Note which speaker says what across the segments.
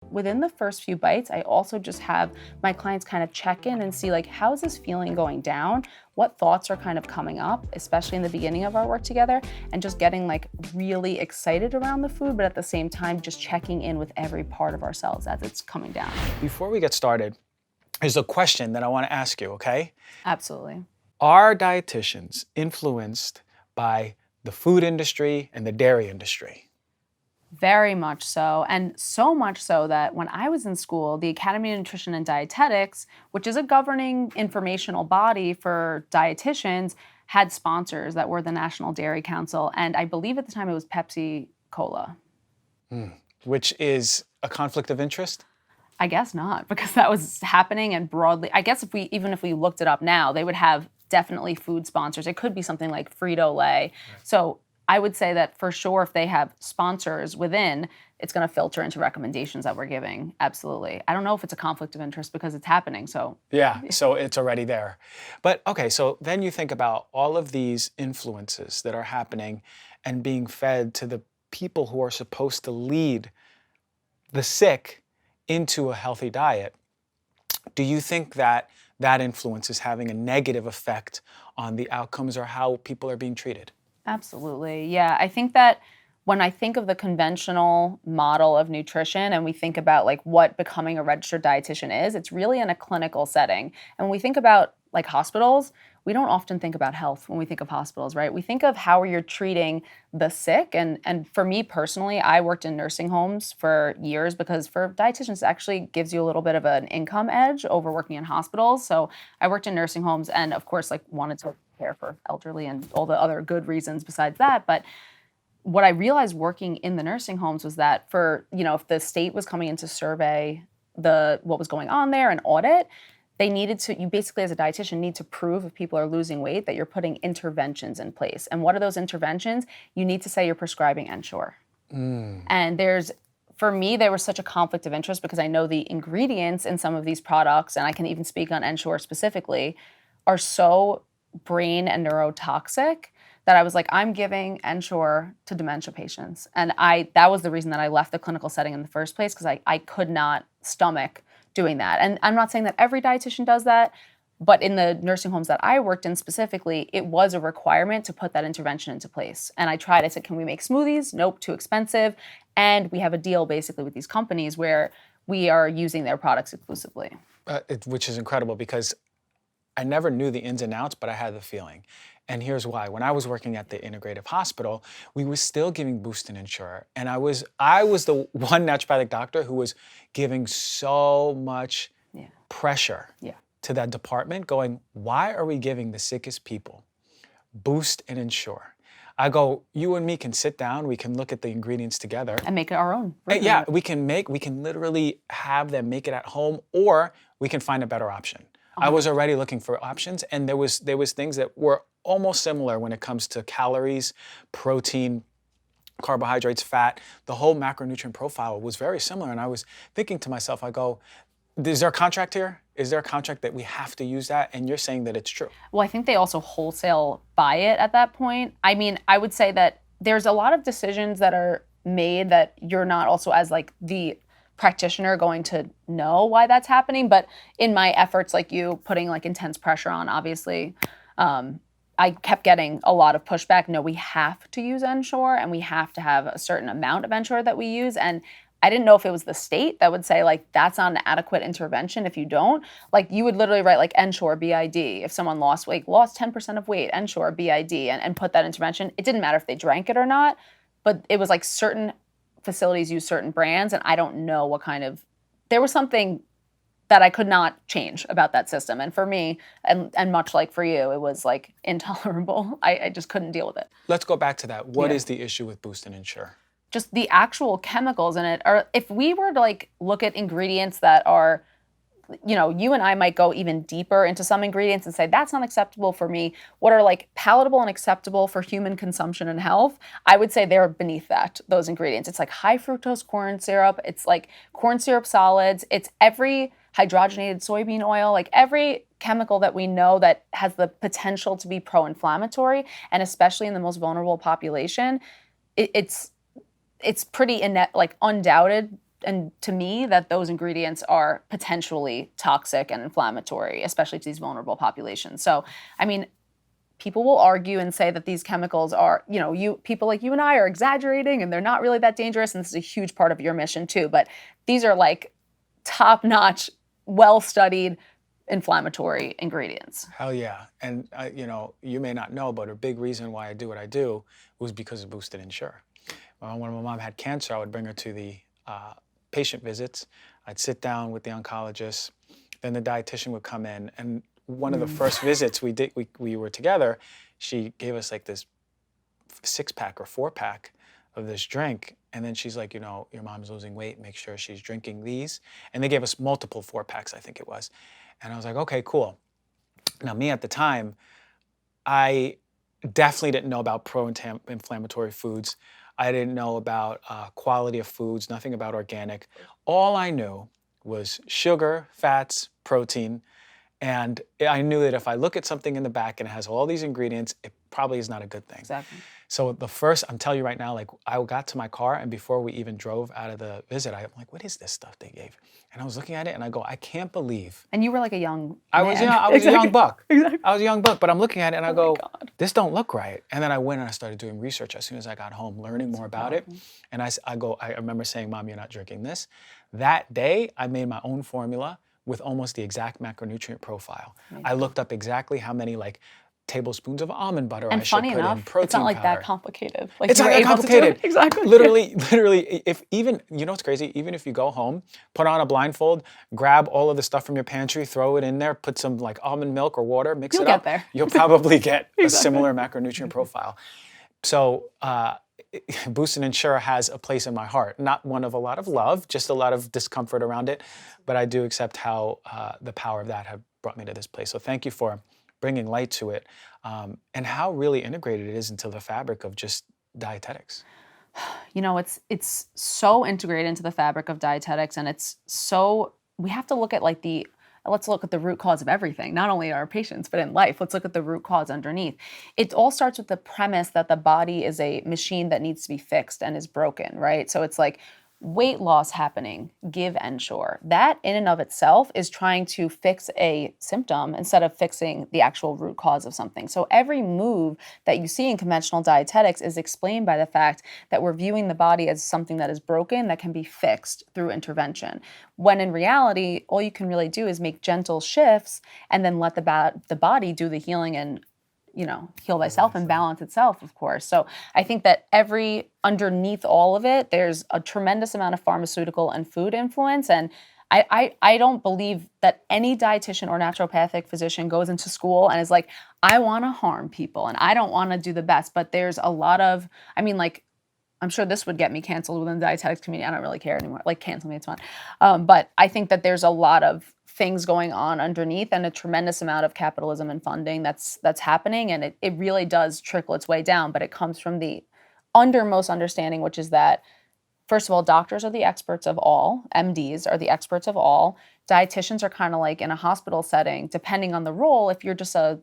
Speaker 1: Within the first few bites, I also just have my clients kind of check in and see like, how is this feeling going down? What thoughts are kind of coming up, especially in the beginning of our work together, and just getting like really excited around the food, but at the same time, just checking in with every part of ourselves as it's coming down.
Speaker 2: Before we get started, there's a question that I want to ask you, okay?
Speaker 1: Absolutely.
Speaker 2: Are dietitians influenced by the food industry and the dairy industry?
Speaker 1: Very much so, and so much so that when I was in school, the Academy of Nutrition and Dietetics, which is a governing informational body for dietitians, had sponsors that were the National Dairy Council, and I believe at the time it was Pepsi Cola.
Speaker 2: Which is a conflict of interest?
Speaker 1: I guess not, because that was happening and broadly. I guess even if we looked it up now, they would have definitely food sponsors. It could be something like Frito-Lay. Right. So I would say that for sure, if they have sponsors within, it's going to filter into recommendations that we're giving. Absolutely. I don't know if it's a conflict of interest because it's happening. So
Speaker 2: yeah, so it's already there. But okay, so then you think about all of these influences that are happening and being fed to the people who are supposed to lead the sick into a healthy diet. Do you think that that influence is having a negative effect on the outcomes or how people are being treated?
Speaker 1: Absolutely. Yeah. I think that when I think of the conventional model of nutrition and we think about like what becoming a registered dietitian is, it's really in a clinical setting. And when we think about like hospitals, we don't often think about health when we think of hospitals, right? We think of how you're treating the sick. And for me personally, I worked in nursing homes for years because for dietitians, it actually gives you a little bit of an income edge over working in hospitals. So I worked in nursing homes and of course, like wanted to care for elderly and all the other good reasons besides that. But what I realized working in the nursing homes was that for, if the state was coming in to survey what was going on there and audit, they needed to, you basically as a dietitian need to prove if people are losing weight that you're putting interventions in place. And what are those interventions? You need to say you're prescribing Ensure. And for me, there was such a conflict of interest because I know the ingredients in some of these products, and I can even speak on Ensure specifically, are so brain and neurotoxic that I was like, I'm giving Ensure to dementia patients. And that was the reason that I left the clinical setting in the first place because I could not stomach doing that. And I'm not saying that every dietitian does that, but in the nursing homes that I worked in specifically, it was a requirement to put that intervention into place. And I said, can we make smoothies? Nope, too expensive. And we have a deal basically with these companies where we are using their products exclusively.
Speaker 2: Which is incredible because I never knew the ins and outs, but I had the feeling. And here's why. When I was working at the integrative hospital, we were still giving Boost and Ensure. And I was the one naturopathic doctor who was giving so much pressure to that department going, why are we giving the sickest people Boost and Ensure? I go, you and me can sit down, we can look at the ingredients together.
Speaker 1: And make it our own.
Speaker 2: Yeah, we can literally have them make it at home, or we can find a better option. I was already looking for options, and there was things that were almost similar when it comes to calories, protein, carbohydrates, fat. The whole macronutrient profile was very similar, and I was thinking to myself, I go, is there a contract here? Is there a contract that we have to use that? And you're saying that it's true.
Speaker 1: Well, I think they also wholesale buy it at that point. I mean, I would say that there's a lot of decisions that are made that you're not also as like the practitioner going to know why that's happening. But in my efforts, like you putting like intense pressure on, obviously, I kept getting a lot of pushback. No, we have to use Ensure and we have to have a certain amount of Ensure that we use. And I didn't know if it was the state that would say like, that's not an adequate intervention if you don't. Like you would literally write like Ensure BID. If someone lost 10% of weight, Ensure BID and put that intervention. It didn't matter if they drank it or not, but it was like certain facilities use certain brands, and I don't know there was something that I could not change about that system. And for me, and much like for you, it was like intolerable. I just couldn't deal with it.
Speaker 2: Let's go back to that. What is the issue with Boost and Ensure?
Speaker 1: Just the actual chemicals in it. Or if we were to like look at ingredients that are, you and I might go even deeper into some ingredients and say, that's not acceptable for me. What are like palatable and acceptable for human consumption and health? I would say they're beneath those ingredients. It's like high fructose corn syrup. It's like corn syrup solids. It's every hydrogenated soybean oil, like every chemical that we know that has the potential to be pro-inflammatory, and especially in the most vulnerable population, it's pretty undoubted and to me, that those ingredients are potentially toxic and inflammatory, especially to these vulnerable populations. So, I mean, people will argue and say that these chemicals are, people like you and I are exaggerating and they're not really that dangerous. And this is a huge part of your mission too. But these are like top-notch, well-studied inflammatory ingredients.
Speaker 2: Hell yeah. And, you may not know, but a big reason why I do what I do was because of Boosted Ensure. When my mom had cancer, I would bring her to the patient visits. I'd sit down with the oncologist, then the dietitian would come in. And one of the first visits we were together, she gave us like this 6-pack or 4-pack of this drink. And then she's like, your mom's losing weight, make sure she's drinking these. And they gave us multiple 4-packs, I think it was. And I was like, okay, cool. Now, me at the time, I definitely didn't know about pro-inflammatory foods. I didn't know about quality of foods, nothing about organic. All I knew was sugar, fats, protein. And I knew that if I look at something in the back and it has all these ingredients, it probably is not a good thing.
Speaker 1: Exactly.
Speaker 2: So I'm telling you right now, like I got to my car and before we even drove out of the visit, I'm like, what is this stuff they gave? And I was looking at it and I go, I can't believe.
Speaker 1: And you were like a young man.
Speaker 2: I was a young buck.
Speaker 1: Exactly.
Speaker 2: I was a young buck, but I'm looking at it and I go,
Speaker 1: God.
Speaker 2: this don't look right. And then I went and I started doing research as soon as I got home, learning more about it. And I remember saying, Mom, you're not drinking this. That day, I made my own formula with almost the exact macronutrient profile. I looked up exactly how many tablespoons of almond butter I should put in, protein powder.
Speaker 1: It's not like that complicated. Like
Speaker 2: it's not that complicated.
Speaker 1: Exactly.
Speaker 2: Literally, if even, what's crazy? Even if you go home, put on a blindfold, grab all of the stuff from your pantry, throw it in there, put some almond milk or water, mix it up.
Speaker 1: You'll get there.
Speaker 2: You'll probably get a similar macronutrient profile. So, Boost and Ensure has a place in my heart. Not one of a lot of love, just a lot of discomfort around it. But I do accept how the power of that have brought me to this place. So thank you for bringing light to it and how really integrated it is into the fabric of just dietetics.
Speaker 1: It's so integrated into the fabric of dietetics, and we have to look at let's look at the root cause of everything, not only our patients, but in life. Let's look at the root cause underneath. It all starts with the premise that the body is a machine that needs to be fixed and is broken, right? So it's like weight loss happening, give Ensure. That in and of itself is trying to fix a symptom instead of fixing the actual root cause of something. So every move that you see in conventional dietetics is explained by the fact that we're viewing the body as something that is broken that can be fixed through intervention. When in reality, all you can really do is make gentle shifts and then let the body do the healing and heal thyself and balance itself, of course. So I think that underneath all of it, there's a tremendous amount of pharmaceutical and food influence. And I don't believe that any dietitian or naturopathic physician goes into school and is like, I want to harm people and I don't want to do the best. But there's a lot of, I'm sure this would get me canceled within the dietetics community. I don't really care anymore. Cancel me, it's fine. But I think that there's a lot of things going on underneath and a tremendous amount of capitalism and funding that's happening. And it really does trickle its way down, but it comes from the undermost understanding, which is that, first of all, doctors are the experts of all. MDs are the experts of all. Dietitians are kind of like in a hospital setting, depending on the role. If you're just a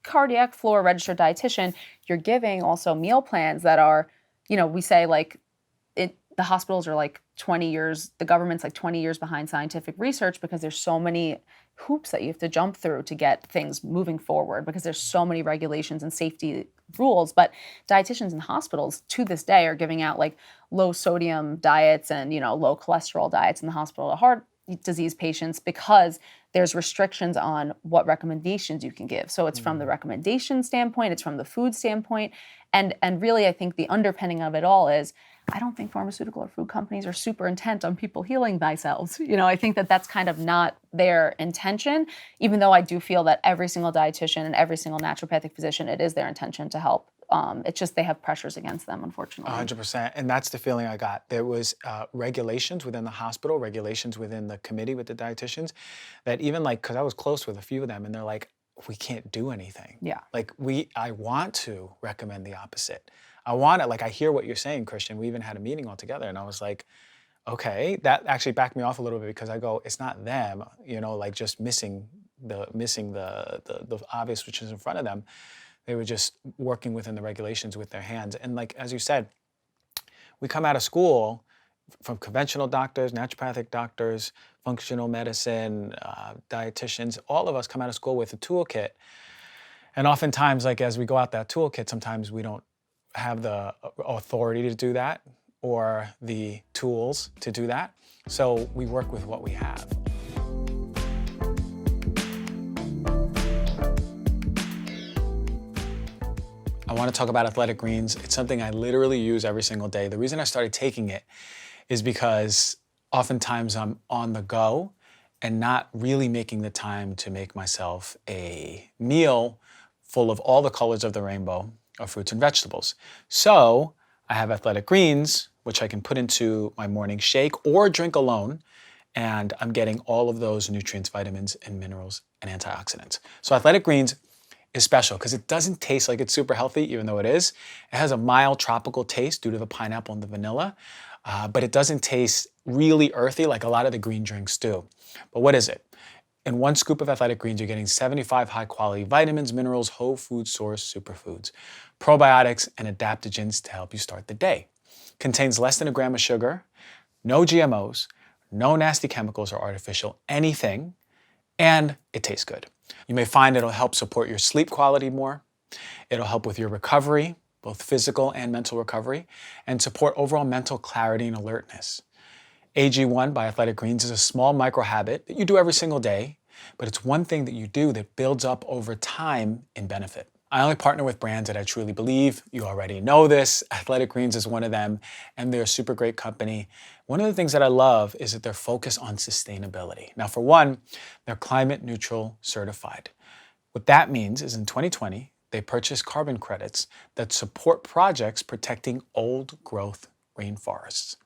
Speaker 1: cardiac floor registered dietitian, you're giving also meal plans that are, we say the hospitals are 20 years, the government's 20 years behind scientific research because there's so many hoops that you have to jump through to get things moving forward because there's so many regulations and safety rules. But dietitians in hospitals to this day are giving out low sodium diets and, low cholesterol diets in the hospital to heart disease patients because there's restrictions on what recommendations you can give. So it's from the recommendation standpoint, it's from the food standpoint. And really, I think the underpinning of it all is I don't think pharmaceutical or food companies are super intent on people healing themselves. I think that that's kind of not their intention, even though I do feel that every single dietitian and every single naturopathic physician, it is their intention to help. It's just they have pressures against them, unfortunately.
Speaker 2: 100%. And that's the feeling I got. There was regulations within the hospital, regulations within the committee with the dietitians that even because I was close with a few of them and they're like, we can't do anything.
Speaker 1: Yeah.
Speaker 2: I want to recommend the opposite. I want it. I hear what you're saying, Christian. We even had a meeting all together and I was like, okay, that actually backed me off a little bit because I go, it's not them, just missing the obvious, which is in front of them. They were just working within the regulations with their hands. And as you said, we come out of school, from conventional doctors, naturopathic doctors, functional medicine, dietitians, all of us come out of school with a toolkit. And oftentimes, like as we go out that toolkit, sometimes we don't have the authority to do that or the tools to do that. So we work with what we have. I want to talk about Athletic Greens. It's something I literally use every single day. The reason I started taking it is because oftentimes I'm on the go and not really making the time to make myself a meal full of all the colors of the rainbow of fruits and vegetables. So I have Athletic Greens, which I can put into my morning shake or drink alone, and I'm getting all of those nutrients, vitamins, and minerals and antioxidants. So Athletic Greens is special because it doesn't taste like it's super healthy, even though it is. It has a mild tropical taste due to the pineapple and the vanilla, but it doesn't taste really earthy like a lot of the green drinks do. But what is it? In one scoop of Athletic Greens, you're getting 75 high-quality vitamins, minerals, whole food source superfoods, probiotics, and adaptogens to help you start the day. Contains less than a gram of sugar, no GMOs, no nasty chemicals or artificial anything, and it tastes good. You may find it'll help support your sleep quality more. It'll help with your recovery, both physical and mental recovery, and support overall mental clarity and alertness. AG1 by Athletic Greens is a small micro habit that you do every single day, but it's one thing that you do that builds up over time in benefit. I only partner with brands that I truly believe. You already know this. Athletic Greens is one of them, and they're a super great company. One of the things that I love is that they're focused on sustainability. Now, for one, they're climate neutral certified. What that means is in 2020, they purchased carbon credits that support projects protecting old growth rainforests.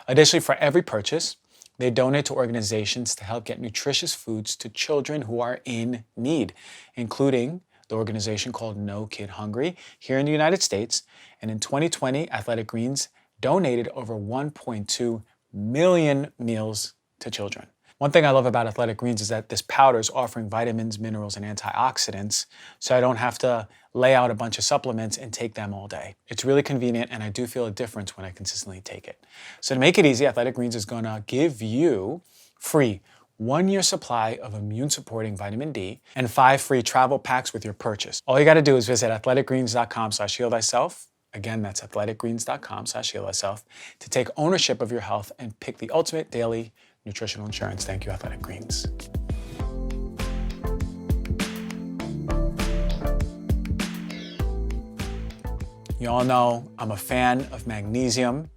Speaker 2: Additionally, for every purchase, they donate to organizations to help get nutritious foods to children who are in need, including the organization called No Kid Hungry here in the United States. And in 2020, Athletic Greens donated over 1.2 million meals to children. One thing I love about Athletic Greens is that this powder is offering vitamins, minerals, and antioxidants, so I don't have to lay out a bunch of supplements and take them all day. It's really convenient, and I do feel a difference when I consistently take it. So to make it easy, Athletic Greens is gonna give you free 1-year supply of immune-supporting vitamin D and 5 free travel packs with your purchase. All you gotta do is visit athleticgreens.com/healthyself. Again, that's athleticgreens.com/healthyself to take ownership of your health and pick the ultimate daily nutritional insurance. Thank you, Athletic Greens. You all know I'm a fan of magnesium,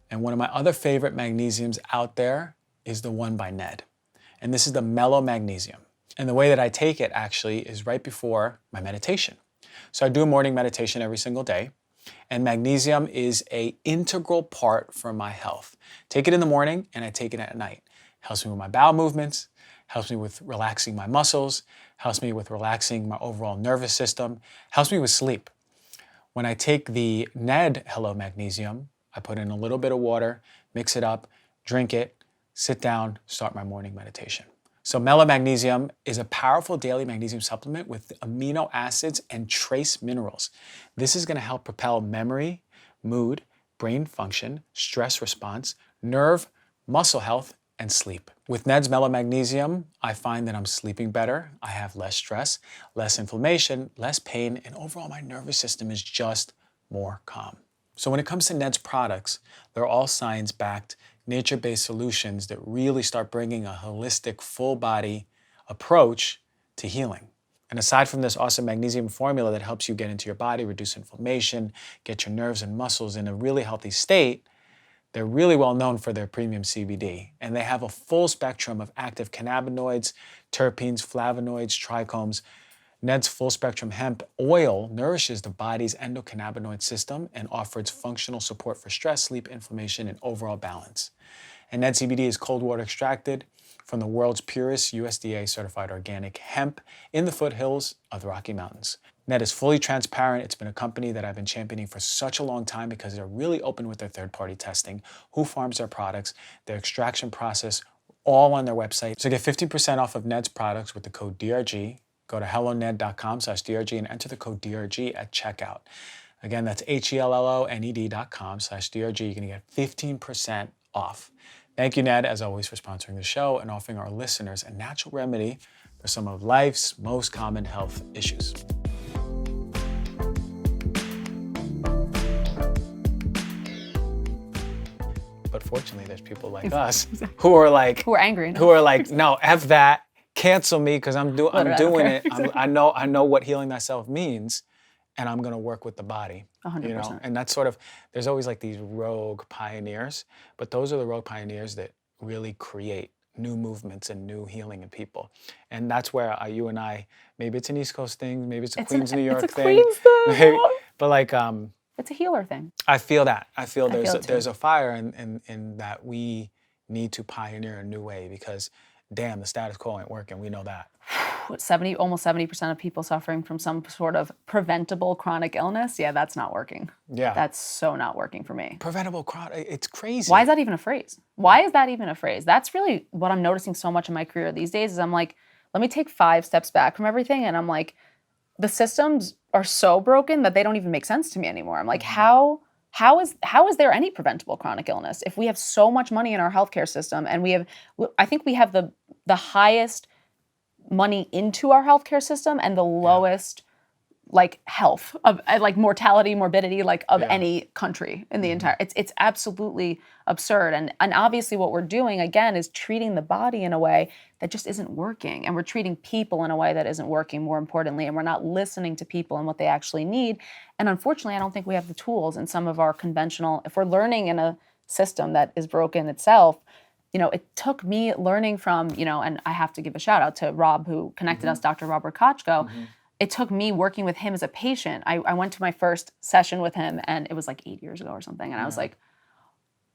Speaker 2: and one of my other favorite magnesiums out there is the one by Ned. And this is the Mellow Magnesium. And the way that I take it actually is right before my meditation. So I do a morning meditation every single day, and magnesium is an integral part for my health. Take it in the morning and I take it at night. Helps me with my bowel movements, helps me with relaxing my muscles, helps me with relaxing my overall nervous system, helps me with sleep. When I take the Ned Hello Magnesium, I put in a little bit of water, mix it up, drink it, sit down, start my morning meditation. So Mellow Magnesium is a powerful daily magnesium supplement with amino acids and trace minerals. This is gonna help propel memory, mood, brain function, stress response, nerve, muscle health, and sleep. With Ned's Mellow Magnesium, I find that I'm sleeping better, I have less stress, less inflammation, less pain, and overall my nervous system is just more calm. So when it comes to Ned's products, they're all science-backed, nature-based solutions that really start bringing a holistic, full-body approach to healing. And aside from this awesome magnesium formula that helps you get into your body, reduce inflammation, get your nerves and muscles in a really healthy state, they're really well known for their premium CBD. And they have a full spectrum of active cannabinoids, terpenes, flavonoids, trichomes. Ned's full spectrum hemp oil nourishes the body's endocannabinoid system and offers functional support for stress, sleep, inflammation, and overall balance. And Ned CBD is cold water extracted from the world's purest USDA certified organic hemp in the foothills of the Rocky Mountains. Ned is fully transparent. It's been a company that I've been championing for such a long time because they're really open with their third-party testing, who farms their products, their extraction process, all on their website. So get 15% off of Ned's products with the code DRG. Go to helloned.com/DRG and enter the code DRG at checkout. Again, that's HELLONED.com/DRG. You're gonna get 15% off. Thank you, Ned, as always, for sponsoring the show and offering our listeners a natural remedy for some of life's most common health issues. But fortunately, there's people like us who are like,
Speaker 1: Who are angry.
Speaker 2: no, F that, cancel me because I'm doing it. I know what healing thyself means, and I'm gonna work with the body.
Speaker 1: 100%.
Speaker 2: And that's sort of, there's always like these rogue pioneers, but those are the rogue pioneers that really create new movements and new healing in people. And that's where you and I, maybe it's an East Coast thing, maybe it's a Queens, New York
Speaker 1: it's a
Speaker 2: thing.
Speaker 1: Queens thing.
Speaker 2: But like,
Speaker 1: It's a healer thing.
Speaker 2: I feel that. I feel
Speaker 1: feel it too.
Speaker 2: there's a fire in that we need to pioneer a new way because damn, the status quo ain't working. We know that.
Speaker 1: Almost 70% of people suffering from some sort of preventable chronic illness. Yeah, that's not working.
Speaker 2: Yeah.
Speaker 1: That's so not working for me.
Speaker 2: Preventable chronic, it's crazy.
Speaker 1: Why is that even a phrase? Why is that even a phrase? That's really what I'm noticing so much in my career these days is I'm like, let me take 5 steps back from everything. And I'm like, the systems are so broken that they don't even make sense to me anymore. I'm like, how is there any preventable chronic illness if we have so much money in our healthcare system and I think we have the highest money into our healthcare system and the lowest like health of like mortality, morbidity, like of any country in the entire, it's absolutely absurd. And obviously what we're doing again is treating the body in a way that just isn't working. And we're treating people in a way that isn't working, more importantly, and we're not listening to people and what they actually need. And unfortunately, I don't think we have the tools in some of our conventional, if we're learning in a system that is broken itself, it took me learning from, and I have to give a shout out to Rob who connected us, Dr. Robert Kochko. It took me working with him as a patient. I went to my first session with him and it was like 8 years ago or something. And I was like,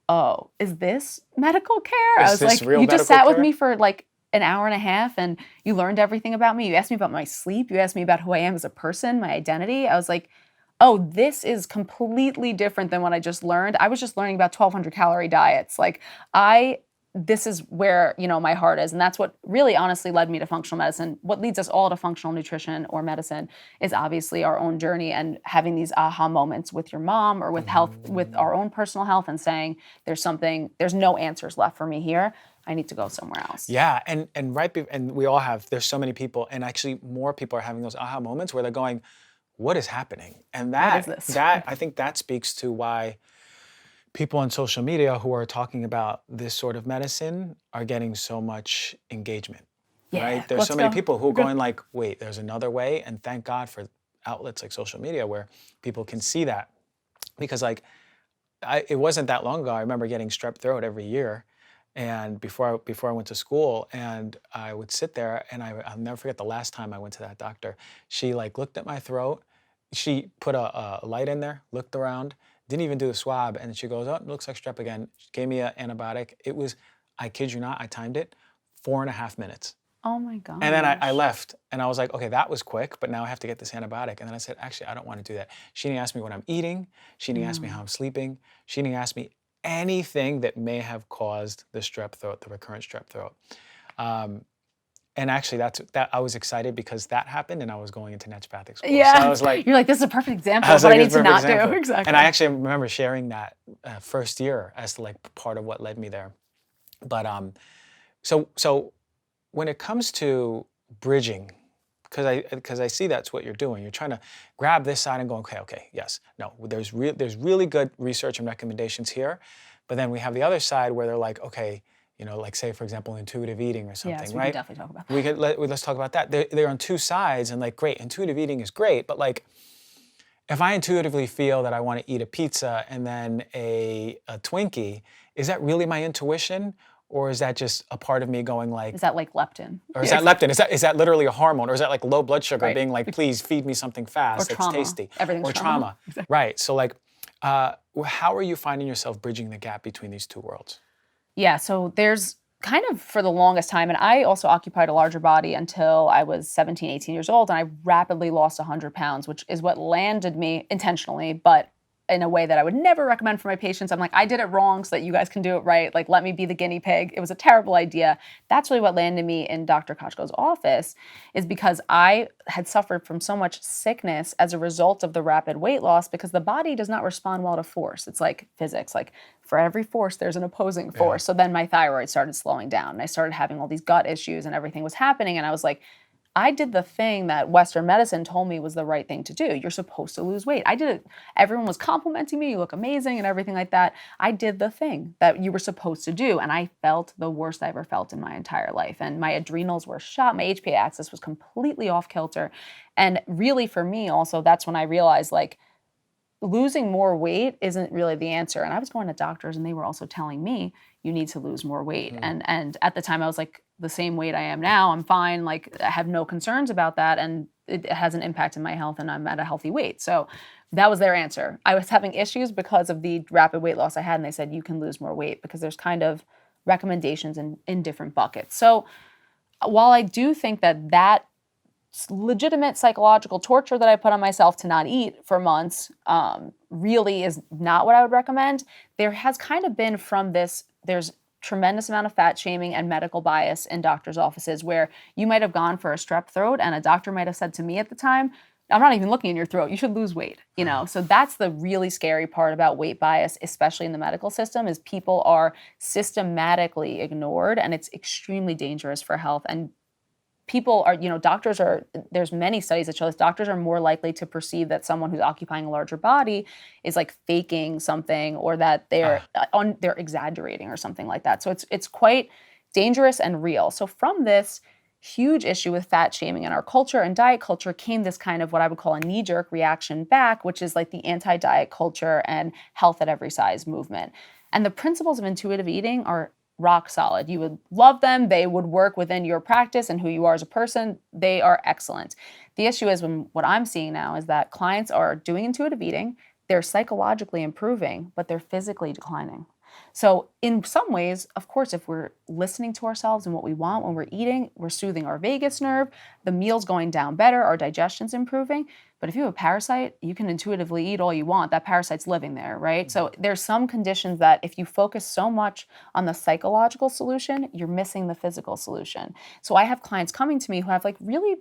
Speaker 1: oh, is this medical care? I was like, you just sat with me for like an hour and a half and you learned everything about me. You asked me about my sleep. You asked me about who I am as a person, my identity. I was like, oh, this is completely different than what I just learned. I was just learning about 1,200 calorie diets. Like this is where, my heart is. And that's what really honestly led me to functional medicine. What leads us all to functional nutrition or medicine is obviously our own journey and having these aha moments with your mom or with health, with our own personal health and saying, there's no answers left for me here. I need to go somewhere else.
Speaker 2: Yeah, and we all have, there's so many people, and actually more people are having those aha moments where they're going, what is happening? And that I think that speaks to why people on social media who are talking about this sort of medicine are getting so much engagement, right? There's so many people who are going like, wait, there's another way. And thank God for outlets like social media where people can see that. Because it wasn't that long ago, I remember getting strep throat every year. And before I went to school, and I would sit there and I'll never forget the last time I went to that doctor. She looked at my throat, she put a light in there, looked around, didn't even do the swab, and she goes, oh, it looks like strep again. She gave me an antibiotic. It was, I kid you not, I timed it, 4.5 minutes.
Speaker 1: Oh my God.
Speaker 2: And then I left, and I was like, okay, that was quick, but now I have to get this antibiotic. And then I said, actually, I don't want to do that. She didn't ask me what I'm eating. She didn't ask me how I'm sleeping. She didn't ask me anything that may have caused the strep throat, the recurrent strep throat. And actually, I was excited because that happened, and I was going into naturopathic school.
Speaker 1: Yeah,
Speaker 2: so I was like,
Speaker 1: you're like, this is a perfect example of what I need to not do. Exactly.
Speaker 2: And I actually remember sharing that first year as to part of what led me there. But so when it comes to bridging, because I see that's what you're doing. You're trying to grab this side and go, okay, yes, no. There's really good research and recommendations here, but then we have the other side where they're like, okay. Like say, for example, intuitive eating or something,
Speaker 1: we
Speaker 2: right?
Speaker 1: Can definitely talk about that.
Speaker 2: Let's talk about that. They're on two sides, and great, intuitive eating is great, but if I intuitively feel that I want to eat a pizza and then a Twinkie, is that really my intuition, or is that just a part of me going
Speaker 1: Is that like leptin?
Speaker 2: Or is that leptin? Is that literally a hormone, or is that low blood sugar being please feed me something fast that's tasty?
Speaker 1: Everything's
Speaker 2: trauma. Exactly. Right. So how are you finding yourself bridging the gap between these two worlds?
Speaker 1: Yeah, so there's kind of for the longest time, and I also occupied a larger body until I was 17, 18 years old, and I rapidly lost 100 pounds, which is what landed me intentionally, but in a way that I would never recommend for my patients. I'm like, I did it wrong so that you guys can do it right. Like, let me be the guinea pig. It was a terrible idea. That's really what landed me in Dr. Kochko's office, is because I had suffered from so much sickness as a result of the rapid weight loss, because the body does not respond well to force. It's like physics, like for every force, there's an opposing force. So then my thyroid started slowing down and I started having all these gut issues and everything was happening. And I was like, I did the thing that Western medicine told me was the right thing to do. You're supposed to lose weight. I did it. Everyone was complimenting me. You look amazing and everything like that. I did the thing that you were supposed to do. And I felt the worst I ever felt in my entire life. And my adrenals were shot. My HPA axis was completely off kilter. And really for me also, that's when I realized like, losing more weight isn't really the answer. And I was going to doctors and they were also telling me, you need to lose more weight. And at the time I was like, the same weight I am now, I'm fine. Like I have no concerns about that. And it hasn't impacted my health and I'm at a healthy weight. So that was their answer. I was having issues because of the rapid weight loss I had. And they said, you can lose more weight, because there's kind of recommendations in different buckets. So while I do think that legitimate psychological torture that I put on myself to not eat for months really is not what I would recommend, there has kind of been from this, there's tremendous amount of fat shaming and medical bias in doctors' offices, where you might have gone for a strep throat and a doctor might have said to me at the time, I'm not even looking in your throat, you should lose weight, you know? So that's the really scary part about weight bias, especially in the medical system, is people are systematically ignored and it's extremely dangerous for health. And people are, doctors are, there's many studies that show this, doctors are more likely to perceive that someone who's occupying a larger body is like faking something, or that they're exaggerating or something like that. So it's quite dangerous and real. So from this huge issue with fat shaming in our culture and diet culture came this kind of what I would call a knee-jerk reaction back, which is like the anti-diet culture and health at every size movement. And the principles of intuitive eating are rock solid. You would love them. They would work within your practice and who you are as a person. They are excellent. The issue is, what I'm seeing now is that clients are doing intuitive eating, they're psychologically improving, but they're physically declining. So in some ways, of course, if we're listening to ourselves and what we want when we're eating, we're soothing our vagus nerve, the meal's going down better, our digestion's improving. But if you have a parasite, you can intuitively eat all you want. That parasite's living there, right? So there's some conditions that if you focus so much on the psychological solution, you're missing the physical solution. So I have clients coming to me who have like really,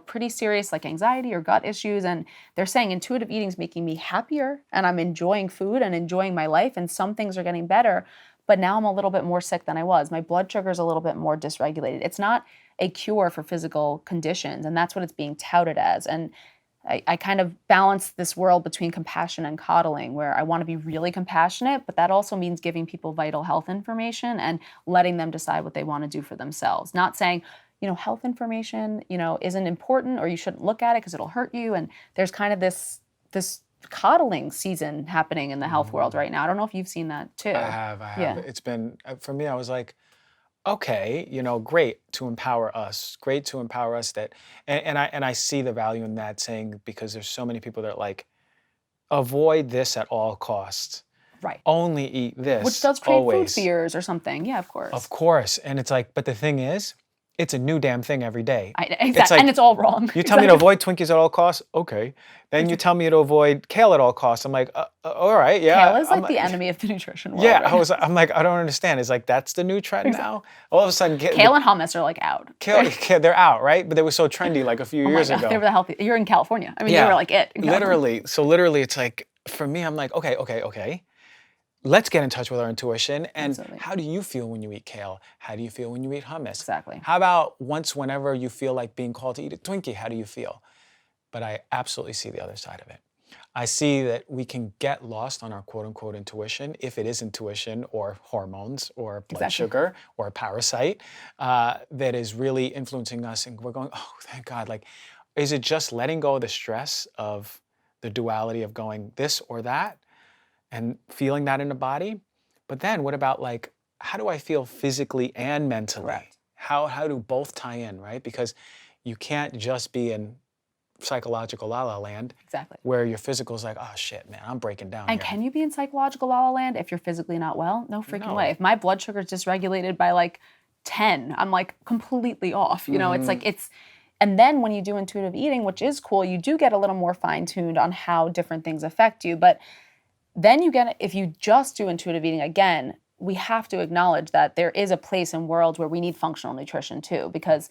Speaker 1: pretty serious like anxiety or gut issues. And they're saying intuitive eating is making me happier and I'm enjoying food and enjoying my life. And some things are getting better, but now I'm a little bit more sick than I was. My blood sugar is a little bit more dysregulated. It's not a cure for physical conditions. And that's what it's being touted as. And I kind of balance this world between compassion and coddling, where I want to be really compassionate, but that also means giving people vital health information and letting them decide what they want to do for themselves. Not saying, health information, isn't important or you shouldn't look at it because it'll hurt you. And there's kind of this coddling season happening in the health world right now. I don't know if you've seen that too.
Speaker 2: I have.
Speaker 1: Yeah.
Speaker 2: It's been, for me, I was like, okay, great to empower us. Great to empower us that, and I see the value in that, saying, because there's so many people that are like, avoid this at all costs.
Speaker 1: Right.
Speaker 2: Only eat this.
Speaker 1: Which does create
Speaker 2: always.
Speaker 1: food fears or something. Yeah, of course.
Speaker 2: Of course. And it's like, but the thing is, it's a new damn thing every day.
Speaker 1: Exactly. And it's all wrong.
Speaker 2: You tell me to avoid Twinkies at all costs? Okay. Then you tell me to avoid kale at all costs. I'm like, all right, yeah.
Speaker 1: Kale is like the enemy of the nutrition world.
Speaker 2: Yeah,
Speaker 1: right?
Speaker 2: I'm like, I don't understand. It's like, that's the new trend now? All of a sudden,
Speaker 1: kale and hummus are like out.
Speaker 2: Kale, they're out, right? But they were so trendy like a few years ago.
Speaker 1: They were the healthy. You're in California. I mean, they were like it.
Speaker 2: Literally. So literally, it's like, for me, I'm like, okay. Let's get in touch with our intuition. And how do you feel when you eat kale? How do you feel when you eat hummus?
Speaker 1: Exactly.
Speaker 2: How about whenever you feel like being called to eat a Twinkie, how do you feel? But I absolutely see the other side of it. I see that we can get lost on our quote unquote intuition, if it is intuition or hormones or blood sugar or a parasite that is really influencing us. And we're going, oh, thank God. Like, is it just letting go of the stress of the duality of going this or that and feeling that in the body? But then what about like, how do I feel physically and mentally?
Speaker 1: Correct.
Speaker 2: How do both tie in, right? Because you can't just be in psychological la-la land.
Speaker 1: Exactly.
Speaker 2: Where your physical is like, oh shit, man, I'm breaking down
Speaker 1: And
Speaker 2: here.
Speaker 1: can you be in psychological la-la land if you're physically not well? No freaking way. If my blood sugar is dysregulated by like 10, I'm like completely off. It's like and then when you do intuitive eating, which is cool, you do get a little more fine-tuned on how different things affect you. But then if you just do intuitive eating, again, we have to acknowledge that there is a place in worlds where we need functional nutrition too, because,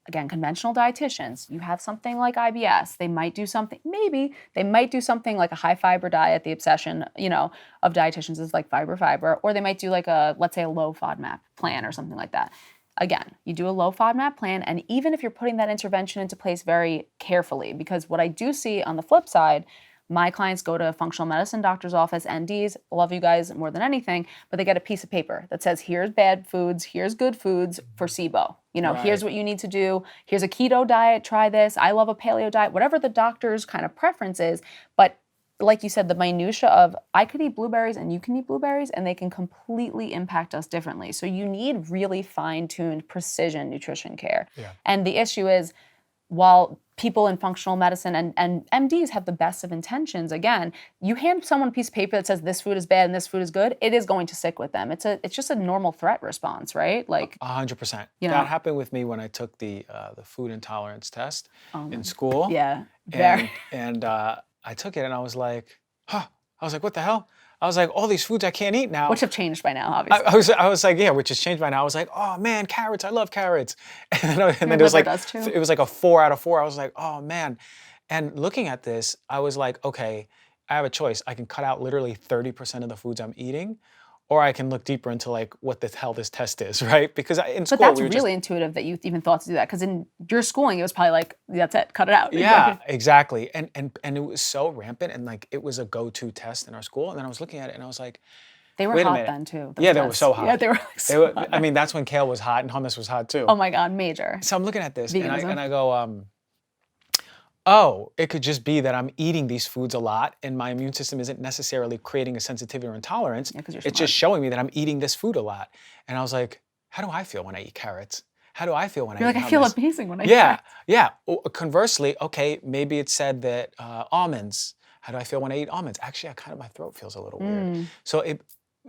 Speaker 1: again, conventional dietitians, you have something like IBS, they might do something, maybe they might do something like a high fiber diet. The obsession, of dietitians is like fiber, or they might do like let's say a low FODMAP plan or something like that. Again, you do a low FODMAP plan, and even if you're putting that intervention into place very carefully, because what I do see on the flip side, my clients go to a functional medicine doctor's office, NDs, love you guys more than anything, but they get a piece of paper that says, here's bad foods, here's good foods for SIBO. Here's what you need to do. Here's a keto diet, try this. I love a paleo diet, whatever the doctor's kind of preference is. But like you said, the minutia of I could eat blueberries and you can eat blueberries, and they can completely impact us differently. So you need really fine-tuned precision nutrition care.
Speaker 2: Yeah.
Speaker 1: And the issue is, while people in functional medicine and MDs have the best of intentions, again, you hand someone a piece of paper that says this food is bad and this food is good, it is going to stick with them. It's just a normal threat response, right? Like
Speaker 2: 100%. That happened with me when I took the food intolerance test in school.
Speaker 1: Yeah.
Speaker 2: And I took it and I was like, what the hell? I was like, all these foods I can't eat now.
Speaker 1: Which have changed by now, obviously.
Speaker 2: I was like, yeah, which has changed by now. I was like, oh man, carrots, I love carrots. And then it was like, it was like a 4 out of 4. I was like, oh man. And looking at this, I was like, okay, I have a choice. I can cut out literally 30% of the foods I'm eating, or I can look deeper into like what the hell this test is, right? Because in school,
Speaker 1: but that's really intuitive that you even thought to do that. Because in your schooling, it was probably like, that's it, cut it out.
Speaker 2: Yeah, exactly. And it was so rampant, and like it was a go-to test in our school. And then I was looking at it, and I was like,
Speaker 1: they were
Speaker 2: wait a
Speaker 1: hot
Speaker 2: minute.
Speaker 1: then too.
Speaker 2: Yeah, they were so hot.
Speaker 1: Yeah, they were like so hot.
Speaker 2: I mean, that's when kale was hot and hummus was hot too.
Speaker 1: Oh my God, major.
Speaker 2: So I'm looking at this
Speaker 1: Veganism.
Speaker 2: and I go, oh, it could just be that I'm eating these foods a lot and my immune system isn't necessarily creating a sensitivity or intolerance.
Speaker 1: Yeah, 'cause you're
Speaker 2: it's just showing me that I'm eating this food a lot. And I was like, how do I feel when I eat carrots? How do I feel when I eat hummus?
Speaker 1: I feel amazing when I eat
Speaker 2: carrots. Yeah. Conversely, okay, maybe it said that almonds. How do I feel when I eat almonds? Actually, my throat feels a little weird. So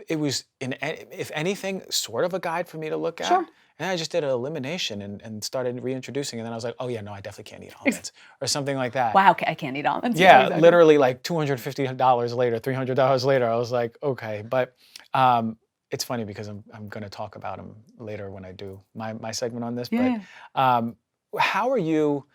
Speaker 2: it was, if anything, sort of a guide for me to look at.
Speaker 1: Sure.
Speaker 2: And I just did an elimination and started reintroducing. And then I was like, oh yeah, no, I definitely can't eat almonds or something like that.
Speaker 1: Wow, I can't eat almonds.
Speaker 2: Yeah,
Speaker 1: Exactly.
Speaker 2: literally like $250 later, $300 later, I was like, okay. But it's funny because I'm going to talk about them later when I do my segment on this.
Speaker 1: Yeah.
Speaker 2: But how are you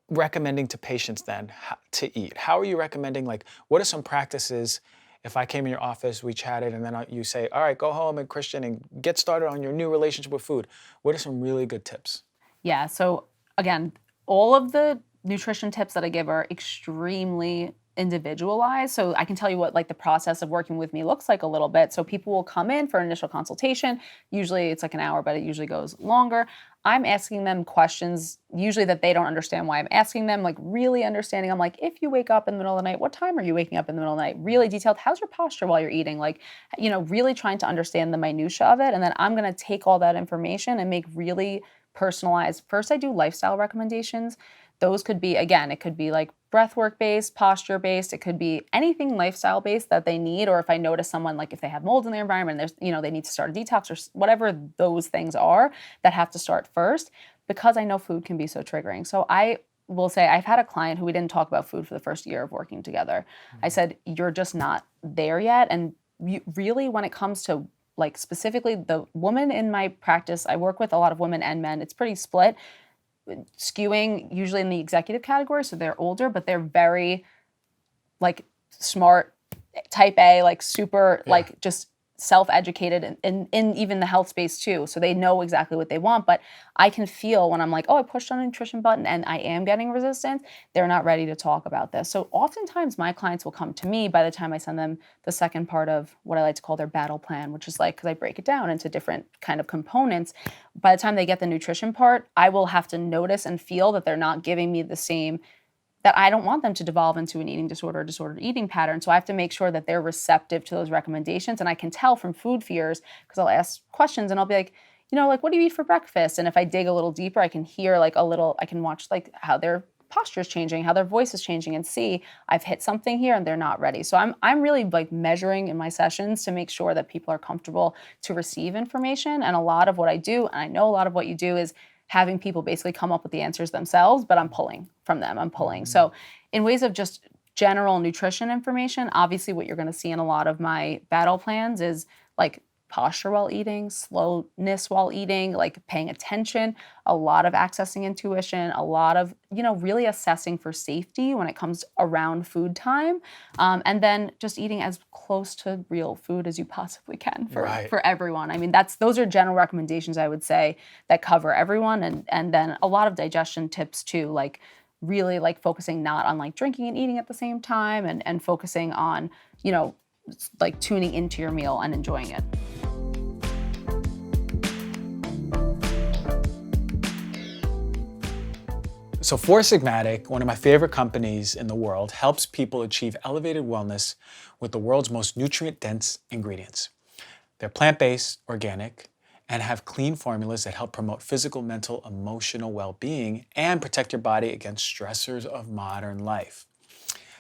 Speaker 2: recommending to patients then to eat? How are you recommending, like, what are some practices? If I came in your office, we chatted, and then you say, all right, go home and Christian and get started on your new relationship with food. What are some really good tips?
Speaker 1: Yeah, so again, all of the nutrition tips that I give are extremely individualized. So I can tell you what like the process of working with me looks like a little bit. So people will come in for an initial consultation. Usually it's like an hour, but it usually goes longer. I'm asking them questions, usually that they don't understand why I'm asking them, like really understanding. I'm like, if you wake up in the middle of the night, what time are you waking up in the middle of the night? Really detailed. How's your posture while you're eating? Like, really trying to understand the minutia of it. And then I'm going to take all that information and make really personalized. First, I do lifestyle recommendations. Those could be, again, it could be like breath work based, posture based. It could be anything lifestyle based that they need. Or if I notice someone, like if they have mold in their environment, there's, they need to start a detox or whatever those things are that have to start first, because I know food can be so triggering. So I will say, I've had a client who we didn't talk about food for the first year of working together. I said, you're just not there yet. And really, when it comes to like specifically the woman in my practice, I work with a lot of women and men. It's pretty split, skewing usually in the executive category. So they're older, but they're very like smart, type A, like super, like just self-educated in even the health space too. So they know exactly what they want, but I can feel when I'm like, oh, I pushed on a nutrition button and I am getting resistance, they're not ready to talk about this. So oftentimes my clients will come to me by the time I send them the second part of what I like to call their battle plan, which is like, because I break it down into different kind of components. By the time they get the nutrition part, I will have to notice and feel that they're not giving me the same, that I don't want them to devolve into an eating disorder, disordered eating pattern. So I have to make sure that they're receptive to those recommendations. And I can tell from food fears, because I'll ask questions and I'll be like, like, what do you eat for breakfast? And if I dig a little deeper, I can hear like I can watch like how their posture is changing, how their voice is changing, and see I've hit something here and they're not ready. So I'm really like measuring in my sessions to make sure that people are comfortable to receive information. And a lot of what I do, and I know a lot of what you do, is having people basically come up with the answers themselves, but I'm pulling from them. I'm pulling. So in ways of just general nutrition information, obviously what you're going to see in a lot of my battle plans is like posture while eating, slowness while eating, like paying attention, a lot of accessing intuition, a lot of, really assessing for safety when it comes around food time. And then just eating as close to real food as you possibly can
Speaker 2: Right.
Speaker 1: for everyone. I mean, those are general recommendations I would say that cover everyone. And then a lot of digestion tips too, like really like focusing not on like drinking and eating at the same time and focusing on, like tuning into your meal and enjoying it.
Speaker 2: So Four Sigmatic, one of my favorite companies in the world, helps people achieve elevated wellness with the world's most nutrient-dense ingredients. They're plant-based, organic, and have clean formulas that help promote physical, mental, emotional well-being and protect your body against stressors of modern life.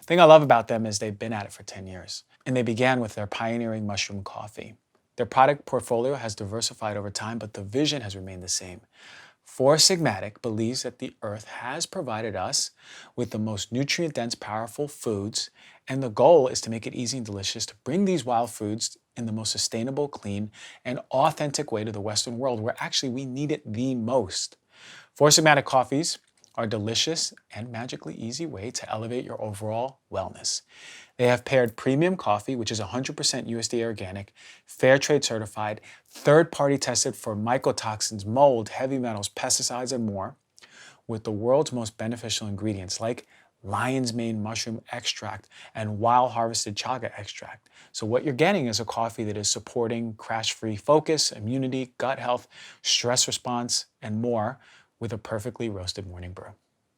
Speaker 2: The thing I love about them is they've been at it for 10 years, and they began with their pioneering mushroom coffee. Their product portfolio has diversified over time, but the vision has remained the same. Four Sigmatic believes that the earth has provided us with the most nutrient-dense, powerful foods, and the goal is to make it easy and delicious to bring these wild foods in the most sustainable, clean, and authentic way to the Western world, where actually we need it the most. Four Sigmatic coffees are a delicious and magically easy way to elevate your overall wellness. They have paired premium coffee, which is 100% USDA organic, fair trade certified, third-party tested for mycotoxins, mold, heavy metals, pesticides, and more, with the world's most beneficial ingredients like lion's mane mushroom extract and wild harvested chaga extract. So what you're getting is a coffee that is supporting crash-free focus, immunity, gut health, stress response, and more with a perfectly roasted morning brew.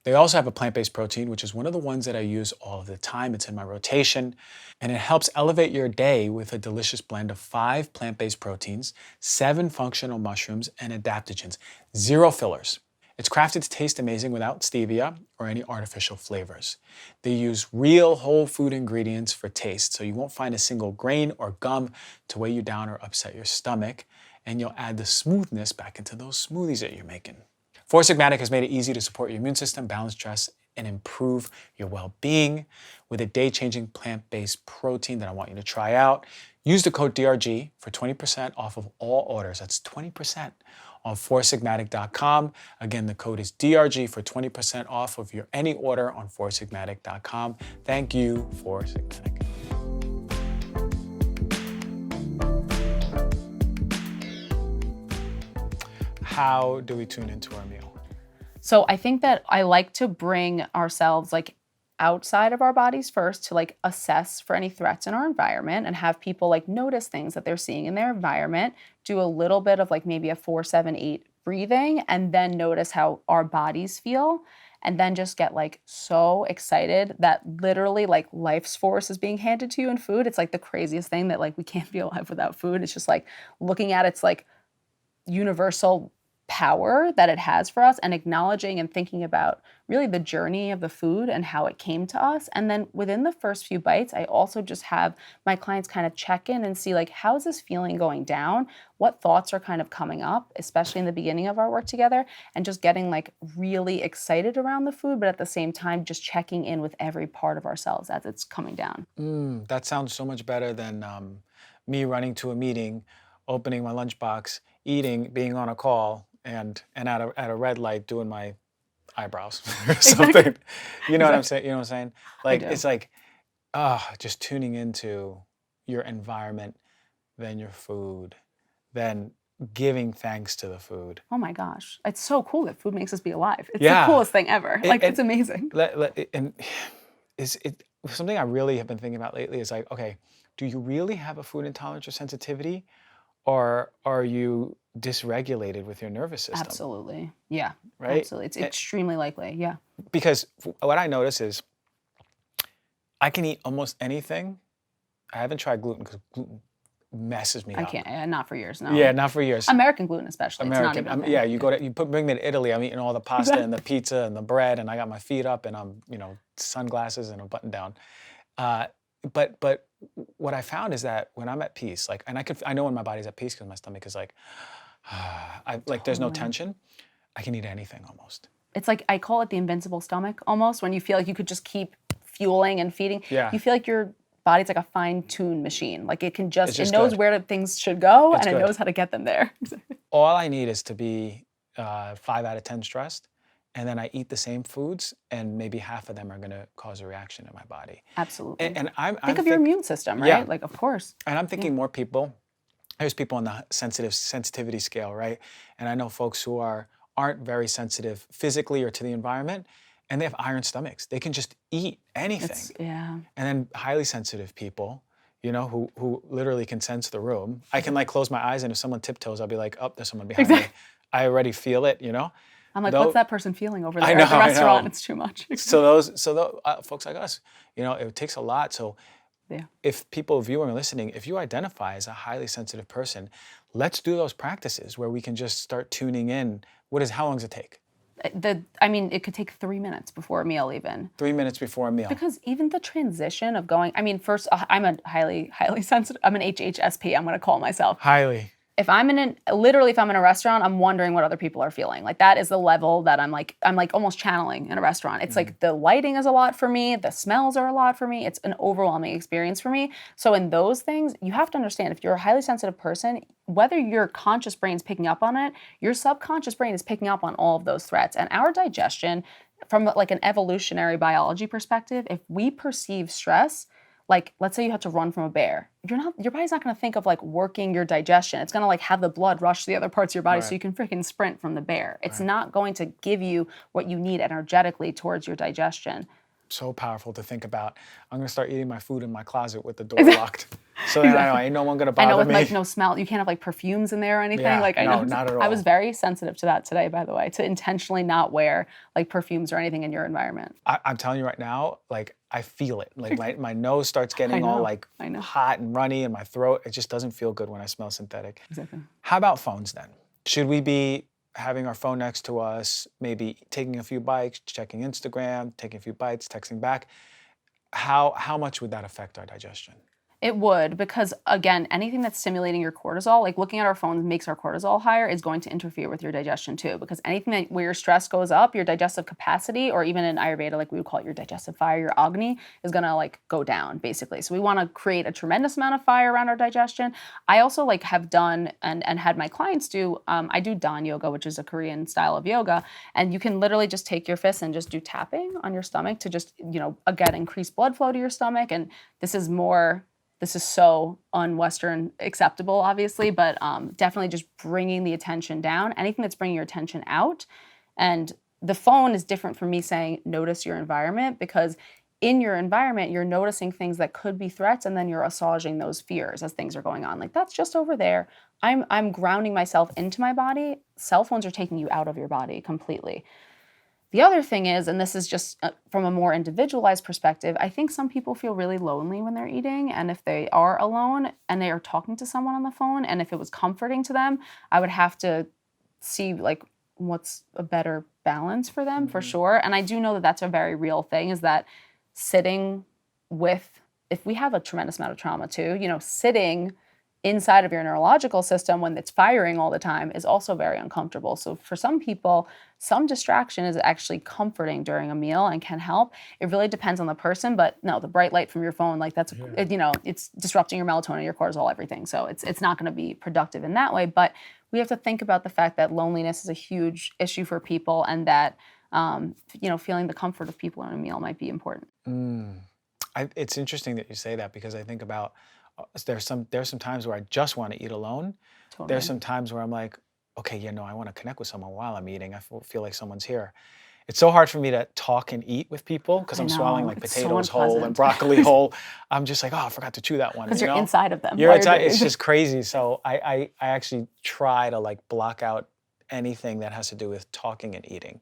Speaker 2: They also have a plant-based protein, which is one of the ones that I use all of the time. It's in my rotation, and it helps elevate your day with a delicious blend of 5 plant-based proteins, 7 functional mushrooms, and adaptogens, 0 fillers. It's crafted to taste amazing without stevia or any artificial flavors. They use real whole food ingredients for taste, so you won't find a single grain or gum to weigh you down or upset your stomach, and you'll add the smoothness back into those smoothies that you're making. Four Sigmatic has made it easy to support your immune system, balance stress, and improve your well-being with a day-changing plant-based protein that I want you to try out. Use the code DRG for 20% off of all orders. That's 20% on foursigmatic.com. Again, the code is DRG for 20% off of your any order on foursigmatic.com. Thank you, Four Sigmatic. How do we tune into our meal?
Speaker 1: So I think that I like to bring ourselves like outside of our bodies first to like assess for any threats in our environment and have people like notice things that they're seeing in their environment, do a little bit of like maybe a 4-7-8 breathing, and then notice how our bodies feel. And then just get like so excited that literally like life's force is being handed to you in food. It's like the craziest thing that like we can't be alive without food. It's just like looking at its like universal power that it has for us and acknowledging and thinking about really the journey of the food and how it came to us. And then within the first few bites, I also just have my clients kind of check in and see like, how's this feeling going down? What thoughts are kind of coming up, especially in the beginning of our work together, and just getting like really excited around the food, but at the same time, just checking in with every part of ourselves as it's coming down.
Speaker 2: That sounds so much better than me running to a meeting, opening my lunchbox, eating, being on a call, and at a red light doing my eyebrows or something. You know what I'm saying? You know what I'm saying? Like it's like, just tuning into your environment, then your food, then giving thanks to the food.
Speaker 1: Oh my gosh. It's so cool that food makes us be alive. It's
Speaker 2: Yeah.
Speaker 1: the coolest thing ever. It's amazing.
Speaker 2: And is it something I really have been thinking about lately is like, okay, do you really have a food intolerance or sensitivity? Or are you dysregulated with your nervous system?
Speaker 1: Absolutely. Yeah.
Speaker 2: Right?
Speaker 1: Absolutely. It's extremely likely. Yeah.
Speaker 2: Because what I notice is I can eat almost anything. I haven't tried gluten because gluten messes me up.
Speaker 1: I can't. Not for years. No.
Speaker 2: Yeah, not for years.
Speaker 1: American gluten, especially.
Speaker 2: American.
Speaker 1: It's not even
Speaker 2: yeah, bring me to Italy. I'm eating all the pasta and the pizza and the bread, and I got my feet up, and I'm sunglasses and a button down. But what I found is that when I'm at peace, like, and I know when my body's at peace because my stomach is like, there's no tension. I can eat anything almost.
Speaker 1: It's like I call it the invincible stomach almost, when you feel like you could just keep fueling and feeding.
Speaker 2: Yeah.
Speaker 1: You feel like your body's like a fine-tuned machine. Like it can
Speaker 2: It's
Speaker 1: it
Speaker 2: just
Speaker 1: knows
Speaker 2: good.
Speaker 1: where things should go,
Speaker 2: It's
Speaker 1: and it
Speaker 2: good.
Speaker 1: knows how to get them there.
Speaker 2: All I need is to be 5 out of 10 stressed, and then I eat the same foods, and maybe half of them are going to cause a reaction in my body.
Speaker 1: Absolutely.
Speaker 2: And I'm
Speaker 1: Think of your immune system, right?
Speaker 2: Yeah.
Speaker 1: Like, of course.
Speaker 2: And I'm thinking more people. There's people on the sensitivity scale, right? And I know folks who aren't very sensitive physically or to the environment, and they have iron stomachs. They can just eat anything.
Speaker 1: Yeah.
Speaker 2: And then highly sensitive people, who literally can sense the room. I can like close my eyes, and if someone tiptoes, I'll be like, oh, there's someone behind me. I already feel it,
Speaker 1: I'm like, what's that person feeling over there
Speaker 2: I know,
Speaker 1: at the restaurant?
Speaker 2: I know.
Speaker 1: It's too much.
Speaker 2: So those folks like us, it takes a lot. So
Speaker 1: Yeah.
Speaker 2: if people viewing or listening, if you identify as a highly sensitive person, let's do those practices where we can just start tuning in. How long does it take?
Speaker 1: It could take 3 minutes before a meal even.
Speaker 2: 3 minutes before a meal.
Speaker 1: Because even the transition of going, first, I'm a highly, highly sensitive, I'm an HHSP, I'm going to call myself.
Speaker 2: Highly.
Speaker 1: If I'm in a restaurant, I'm wondering what other people are feeling. Like that is the level that I'm like almost channeling in a restaurant. It's like the lighting is a lot for me. The smells are a lot for me. It's an overwhelming experience for me. So in those things, you have to understand if you're a highly sensitive person, whether your conscious brain's picking up on it, your subconscious brain is picking up on all of those threats. And our digestion, from like an evolutionary biology perspective, if we perceive stress, like let's say you have to run from a bear, your body's not going to think of like working your digestion. It's going to like have the blood rush to the other parts of your body so you can freaking sprint from the bear. It's not going to give you what you need energetically towards your digestion.
Speaker 2: So powerful to think about. I'm going to start eating my food in my closet with the door locked. So then I know ain't no one going to bother me.
Speaker 1: I know with like no smell, you can't have like perfumes in there or anything.
Speaker 2: Yeah,
Speaker 1: No,
Speaker 2: not at all.
Speaker 1: I was very sensitive to that today, by the way, to intentionally not wear like perfumes or anything in your environment.
Speaker 2: I'm telling you right now, like I feel it. Like my nose starts getting all like hot and runny, and my throat, it just doesn't feel good when I smell synthetic.
Speaker 1: Exactly.
Speaker 2: How about phones then? Should we be having our phone next to us, maybe taking a few bites, checking Instagram, taking a few bites, texting back? How much would that affect our digestion?
Speaker 1: It would, because again, anything that's stimulating your cortisol, like looking at our phones makes our cortisol higher, is going to interfere with your digestion too. Because anything where your stress goes up, your digestive capacity, or even in Ayurveda, like we would call it your digestive fire, your Agni, is gonna like go down basically. So we wanna create a tremendous amount of fire around our digestion. I also like have done and had my clients do, I do Dan yoga, which is a Korean style of yoga. And you can literally just take your fists and just do tapping on your stomach to just, again, increase blood flow to your stomach. And this is so un-Western acceptable, obviously, but definitely just bringing the attention down. Anything that's bringing your attention out. And the phone is different from me saying, notice your environment, because in your environment, you're noticing things that could be threats, and then you're assuaging those fears as things are going on. Like, that's just over there. I'm grounding myself into my body. Cell phones are taking you out of your body completely. The other thing is, and this is just from a more individualized perspective, I think some people feel really lonely when they're eating. And if they are alone and they are talking to someone on the phone, and if it was comforting to them, I would have to see like what's a better balance for them for sure. And I do know that that's a very real thing, is that sitting with, if we have a tremendous amount of trauma too, sitting inside of your neurological system when it's firing all the time is also very uncomfortable. So for some people, some distraction is actually comforting during a meal and can help. It really depends on the person, but no, the bright light from your phone, like that's, it's disrupting your melatonin, your cortisol, everything. So it's not going to be productive in that way. But we have to think about the fact that loneliness is a huge issue for people, and that, feeling the comfort of people in a meal might be important.
Speaker 2: It's interesting that you say that, because I think about, there's some times where I just want to eat alone.
Speaker 1: Totally.
Speaker 2: There's some times where I'm like, okay, I want to connect with someone while I'm eating. I feel like someone's here. It's so hard for me to talk and eat with people because I'm swallowing like potatoes whole and broccoli whole. I'm just like, oh, I forgot to chew that one.
Speaker 1: Because you're inside of them.
Speaker 2: You're inside. It's just crazy. So I actually try to like block out anything that has to do with talking and eating.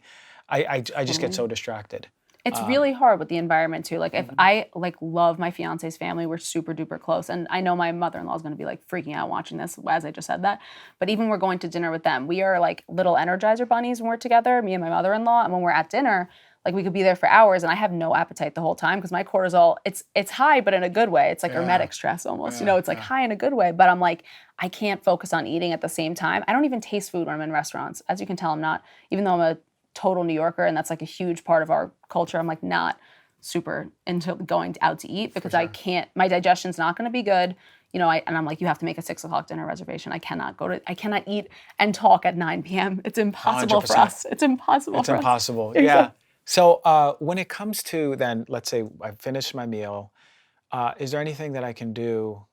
Speaker 2: I just get so distracted.
Speaker 1: It's really hard with the environment too. Like if I love my fiance's family, we're super duper close. And I know my mother-in-law is going to be like freaking out watching this as I just said that. But even we're going to dinner with them, we are like little Energizer bunnies when we're together, me and my mother-in-law. And when we're at dinner, like we could be there for hours and I have no appetite the whole time because my cortisol, it's high, but in a good way. It's like hermetic stress almost, it's like high in a good way. But I'm like, I can't focus on eating at the same time. I don't even taste food when I'm in restaurants. As you can tell, I'm not, even though I'm a total New Yorker and that's like a huge part of our culture, I'm like not super into going out to eat because I
Speaker 2: sure.
Speaker 1: can't, my digestion's not going to be good. And I'm like, you have to make a 6 o'clock dinner reservation. I cannot eat and talk at 9 p.m. It's impossible for
Speaker 2: 100%.
Speaker 1: us. It's impossible
Speaker 2: It's
Speaker 1: for us.
Speaker 2: impossible.
Speaker 1: Exactly.
Speaker 2: Yeah. So when it comes to then, let's say I finished my meal, is there anything that I can do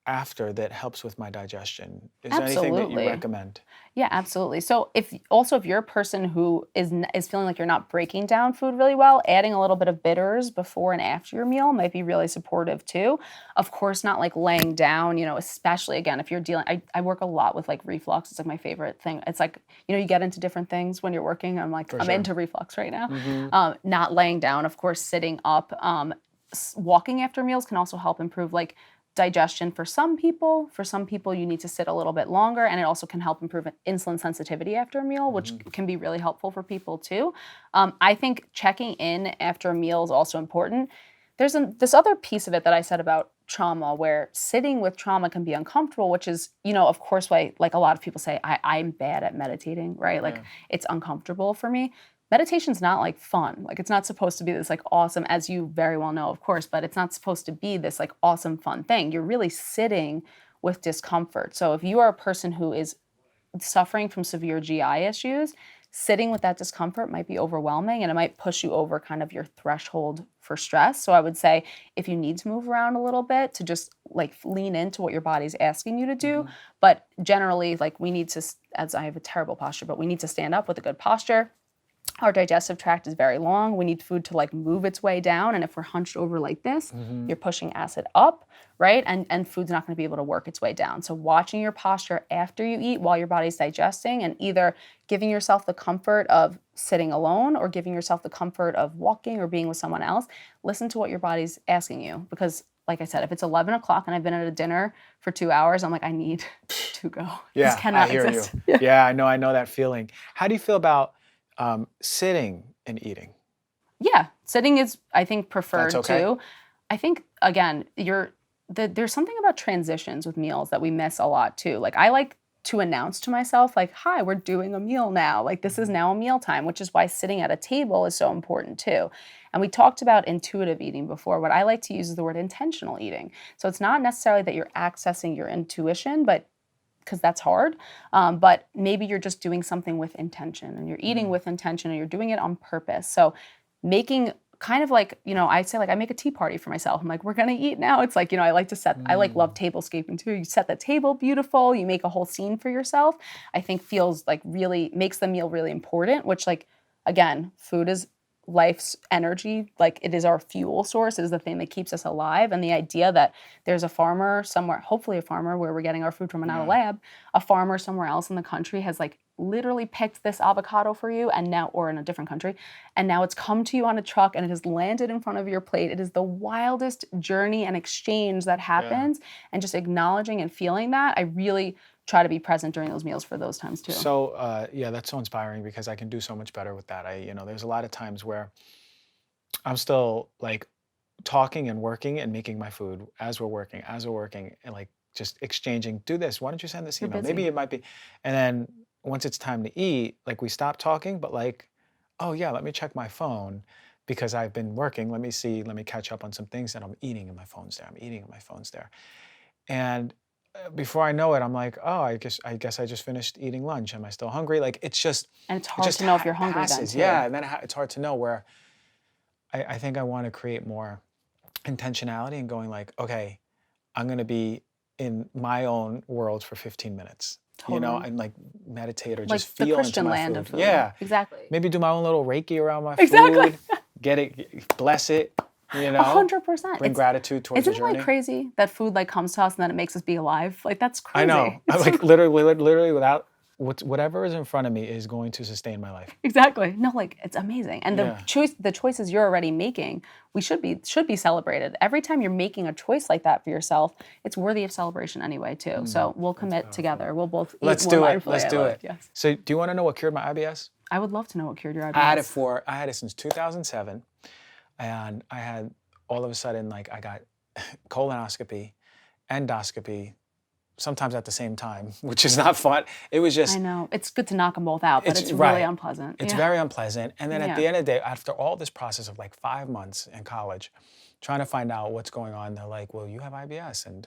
Speaker 2: after that helps with my digestion? Is there anything that you
Speaker 1: Absolutely.
Speaker 2: recommend?
Speaker 1: Yeah, absolutely. So if you're a person who is feeling like you're not breaking down food really well, adding a little bit of bitters before and after your meal might be really supportive too. Of course, not like laying down, especially again if you're dealing. I work a lot with like reflux. It's like my favorite thing. It's like you get into different things when you're working. I'm like
Speaker 2: For
Speaker 1: I'm
Speaker 2: sure.
Speaker 1: into reflux right now.
Speaker 2: Hmm.
Speaker 1: Not laying down, of course, sitting up. Walking after meals can also help improve like digestion for some people. For some people, you need to sit a little bit longer, and it also can help improve insulin sensitivity after a meal, which can be really helpful for people too. I think checking in after a meal is also important. There's this other piece of it that I said about trauma, where sitting with trauma can be uncomfortable, which is, of course, why like a lot of people say I'm bad at meditating, right? Like
Speaker 2: Yeah.
Speaker 1: it's uncomfortable for me. Meditation's not like fun. Like it's not supposed to be this like awesome, as you very well know, of course, but it's not supposed to be this like awesome fun thing. You're really sitting with discomfort. So if you are a person who is suffering from severe GI issues, sitting with that discomfort might be overwhelming and it might push you over kind of your threshold for stress. So I would say if you need to move around a little bit to just like lean into what your body's asking you to do, but generally like we need to, as I have a terrible posture, but we need to stand up with a good posture. Our digestive tract is very long. We need food to like move its way down. And if we're hunched over like this, you're pushing acid up, right? And food's not going to be able to work its way down. So watching your posture after you eat while your body's digesting and either giving yourself the comfort of sitting alone or giving yourself the comfort of walking or being with someone else, listen to what your body's asking you. Because like I said, if it's 11 o'clock and I've been at a dinner for 2 hours, I'm like, I need to go.
Speaker 2: Yeah,
Speaker 1: This cannot
Speaker 2: I hear
Speaker 1: exist.
Speaker 2: you. Yeah, I know that feeling. How do you feel about sitting and eating?
Speaker 1: Yeah, sitting is, I think, preferred
Speaker 2: That's okay?
Speaker 1: too. I think again, there's something about transitions with meals that we miss a lot too. Like I like to announce to myself, like, "Hi, we're doing a meal now. Like this is now a meal time," which is why sitting at a table is so important too. And we talked about intuitive eating before. What I like to use is the word intentional eating. So it's not necessarily that you're accessing your intuition, but because that's hard. But maybe you're just doing something with intention and you're eating with intention and you're doing it on purpose. So making kind of like, I say like I make a tea party for myself. I'm like, we're gonna eat now. It's like, I like to I like love tablescaping too. You set the table beautiful, you make a whole scene for yourself. I think feels like really makes the meal really important, which like, again, food is life's energy, like it is our fuel source, is the thing that keeps us alive. And the idea that there's a farmer somewhere, hopefully a farmer where we're getting our food from and not a lab, a farmer somewhere else in the country has like literally picked this avocado for you and now, or in a different country, and now it's come to you on a truck and it has landed in front of your plate. It is the wildest journey and exchange that happens. And just acknowledging and feeling that, I really try to be present during those meals for those times too.
Speaker 2: So yeah, that's so inspiring because I can do so much better with that. There's a lot of times where I'm still like talking and working and making my food as we're working, and like just exchanging. Do this. Why don't you send this
Speaker 1: You're
Speaker 2: email?
Speaker 1: busy.
Speaker 2: Maybe it might be, and then once it's time to eat, like we stop talking, but like, oh yeah, let me check my phone because I've been working. Let me see. Let me catch up on some things that I'm eating, and my phone's there. I'm eating, and my phone's there, and before I know it, I'm like, oh, I guess I just finished eating lunch. Am I still hungry? Like
Speaker 1: And it's
Speaker 2: it
Speaker 1: hard
Speaker 2: just
Speaker 1: to know if you're hungry then
Speaker 2: passes.
Speaker 1: too.
Speaker 2: Yeah, and then it's hard to know where. I think I want to create more intentionality and going like, okay, I'm gonna be in my own world for 15 minutes,
Speaker 1: Totally.
Speaker 2: and like meditate or
Speaker 1: Like
Speaker 2: just
Speaker 1: the
Speaker 2: feel into
Speaker 1: Christian
Speaker 2: my
Speaker 1: land
Speaker 2: food.
Speaker 1: of food.
Speaker 2: Yeah,
Speaker 1: Exactly.
Speaker 2: maybe do my own little Reiki around my
Speaker 1: Exactly.
Speaker 2: food, get it, bless it,
Speaker 1: 100%.
Speaker 2: bring gratitude towards the
Speaker 1: Isn't it
Speaker 2: journey.
Speaker 1: like crazy that food like comes to us and then it makes us be alive? Like that's crazy.
Speaker 2: I know. I'm like literally without whatever is in front of me is going to sustain my life.
Speaker 1: Exactly. No, like it's amazing. And
Speaker 2: Yeah.
Speaker 1: the choices you're already making, we should be celebrated. Every time you're making a choice like that for yourself, it's worthy of celebration anyway too. So we'll commit together. We'll both eat
Speaker 2: Let's
Speaker 1: more
Speaker 2: do it.
Speaker 1: mindfully.
Speaker 2: Let's
Speaker 1: I
Speaker 2: do
Speaker 1: love
Speaker 2: it.
Speaker 1: Yes.
Speaker 2: So do you want to know what cured my IBS?
Speaker 1: I would love to know what cured your IBS.
Speaker 2: I had it since 2007, and I had all of a sudden like I got colonoscopy, endoscopy, sometimes at the same time, which is not fun. It was just
Speaker 1: I know. It's good to knock them both out, but it's really
Speaker 2: right.
Speaker 1: unpleasant.
Speaker 2: It's
Speaker 1: Yeah.
Speaker 2: very unpleasant. And then at
Speaker 1: Yeah.
Speaker 2: the end of the day, after all this process of like 5 months in college, trying to find out what's going on, they're like, well, you have IBS, and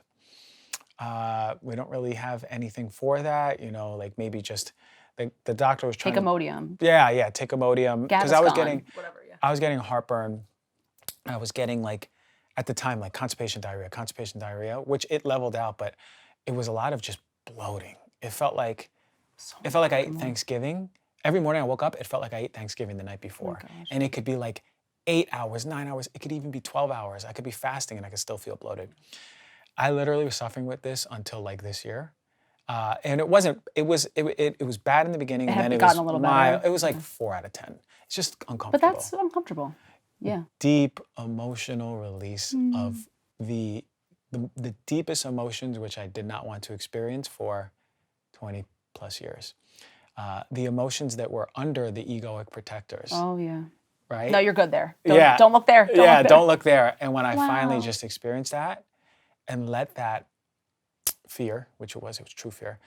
Speaker 2: we don't really have anything for that. You know, like maybe just the doctor was trying
Speaker 1: Take Imodium.
Speaker 2: yeah, take Imodium, because I was
Speaker 1: Gaviscon, whatever. Yeah.
Speaker 2: I was getting heartburn. I was getting like, at the time, like constipation diarrhea, which it leveled out, but it was a lot of just bloating. It felt like I ate Thanksgiving. Every morning I woke up, it felt like I ate Thanksgiving the night before.
Speaker 1: gosh.
Speaker 2: And it could be like 8 hours, 9 hours. It could even be 12 hours. I could be fasting and I could still feel bloated. I literally was suffering with this until like this year. And it was bad in the beginning,
Speaker 1: It
Speaker 2: and
Speaker 1: had
Speaker 2: then it
Speaker 1: gotten
Speaker 2: was
Speaker 1: a little better.
Speaker 2: It was like 4 out of 10. It's just uncomfortable.
Speaker 1: But that's uncomfortable. Yeah.
Speaker 2: Deep emotional release of the deepest emotions, which I did not want to experience for 20 plus years. The emotions that were under the egoic protectors,
Speaker 1: Oh yeah.
Speaker 2: right?
Speaker 1: No, you're good there.
Speaker 2: Yeah.
Speaker 1: Don't look there. Don't look there.
Speaker 2: Don't look there. And when I finally
Speaker 1: Wow.
Speaker 2: just experienced that and let that fear, which it was true fear,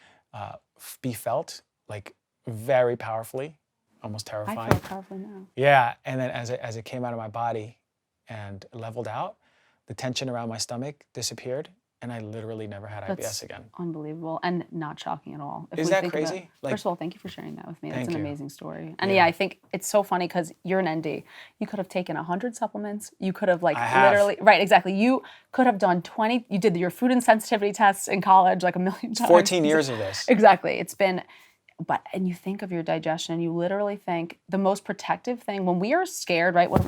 Speaker 2: be felt like very powerfully, almost
Speaker 1: I
Speaker 2: terrifying.
Speaker 1: feel powerfully now.
Speaker 2: Yeah, and then as it came out of my body and leveled out, the tension around my stomach disappeared, and I literally never had IBS
Speaker 1: That's
Speaker 2: again.
Speaker 1: unbelievable and not shocking at all. If
Speaker 2: Is
Speaker 1: we
Speaker 2: that
Speaker 1: think about-
Speaker 2: crazy? Like-
Speaker 1: first of all, thank you for sharing that with me. That's
Speaker 2: Thank
Speaker 1: an
Speaker 2: you.
Speaker 1: amazing story. And
Speaker 2: Yeah.
Speaker 1: yeah, I think it's so funny because you're an ND. You could have taken 100 supplements. You could have like
Speaker 2: I have.
Speaker 1: literally, right, exactly. You could have done 20, you did your food insensitivity tests in college like a million times.
Speaker 2: 14 years of this.
Speaker 1: Exactly. It's been, and you think of your digestion, you literally think the most protective thing, when we are scared, right, what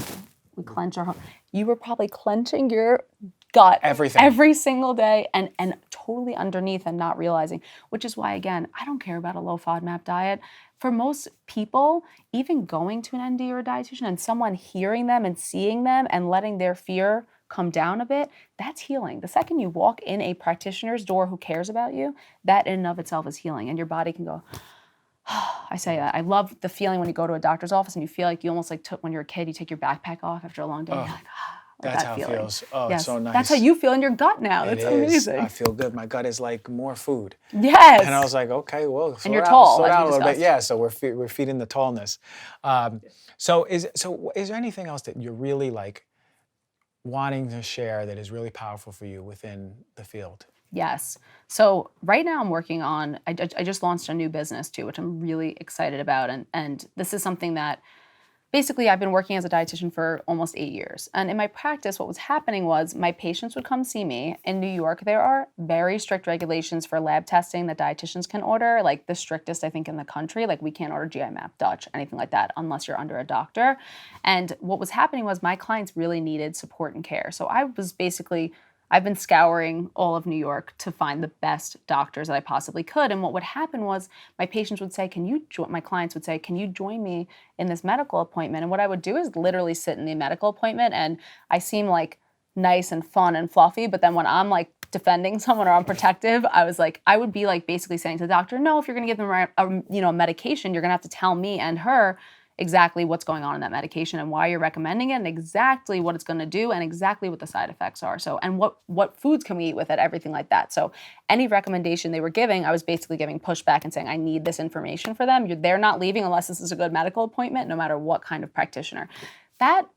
Speaker 1: we clench our, you were probably clenching your gut
Speaker 2: Everything.
Speaker 1: every single day and totally underneath and not realizing, which is why, again, I don't care about a low FODMAP diet. For most people, even going to an ND or a dietitian and someone hearing them and seeing them and letting their fear come down a bit, that's healing. The second you walk in a practitioner's door who cares about you, that in and of itself is healing. And your body can go, I say that. I love the feeling when you go to a doctor's office and you feel like you almost like took, when you're a kid, you take your backpack off after a long day. You're like, like
Speaker 2: That's
Speaker 1: that
Speaker 2: how
Speaker 1: feeling.
Speaker 2: it feels. Oh,
Speaker 1: Yes.
Speaker 2: it's so nice.
Speaker 1: That's how you feel in your gut now.
Speaker 2: It
Speaker 1: That's
Speaker 2: is.
Speaker 1: amazing.
Speaker 2: I feel good. My gut is like more food.
Speaker 1: Yes.
Speaker 2: And I was like, okay, well, slow
Speaker 1: you're
Speaker 2: down,
Speaker 1: tall,
Speaker 2: slow
Speaker 1: as we
Speaker 2: down a little bit.
Speaker 1: discussed.
Speaker 2: Yeah, so we're feeding the tallness. So is there anything else that you're really like wanting to share that is really powerful for you within the field?
Speaker 1: Yes. So right now I'm working on, I just launched a new business too, which I'm really excited about. And this is something that basically I've been working as a dietitian for almost 8 years. And in my practice, what was happening was my patients would come see me. In New York, there are very strict regulations for lab testing that dietitians can order, like the strictest, I think, in the country. Like we can't order GI map, Dutch, anything like that, unless you're under a doctor. And what was happening was my clients really needed support and care. So I've been scouring all of New York to find the best doctors that I possibly could. And what would happen was my patients would say, my clients would say, can you join me in this medical appointment? And what I would do is literally sit in the medical appointment, and I seem like nice and fun and fluffy, but then when I'm like defending someone or I'm protective, I would be like basically saying to the doctor, no, if you're gonna give them a medication, you're gonna have to tell me and her exactly what's going on in that medication and why you're recommending it and exactly what it's going to do and exactly what the side effects are. So, and what foods can we eat with it, everything like that. So any recommendation they were giving, I was basically giving pushback and saying, I need this information for them. They're not leaving unless this is a good medical appointment, no matter what kind of practitioner. That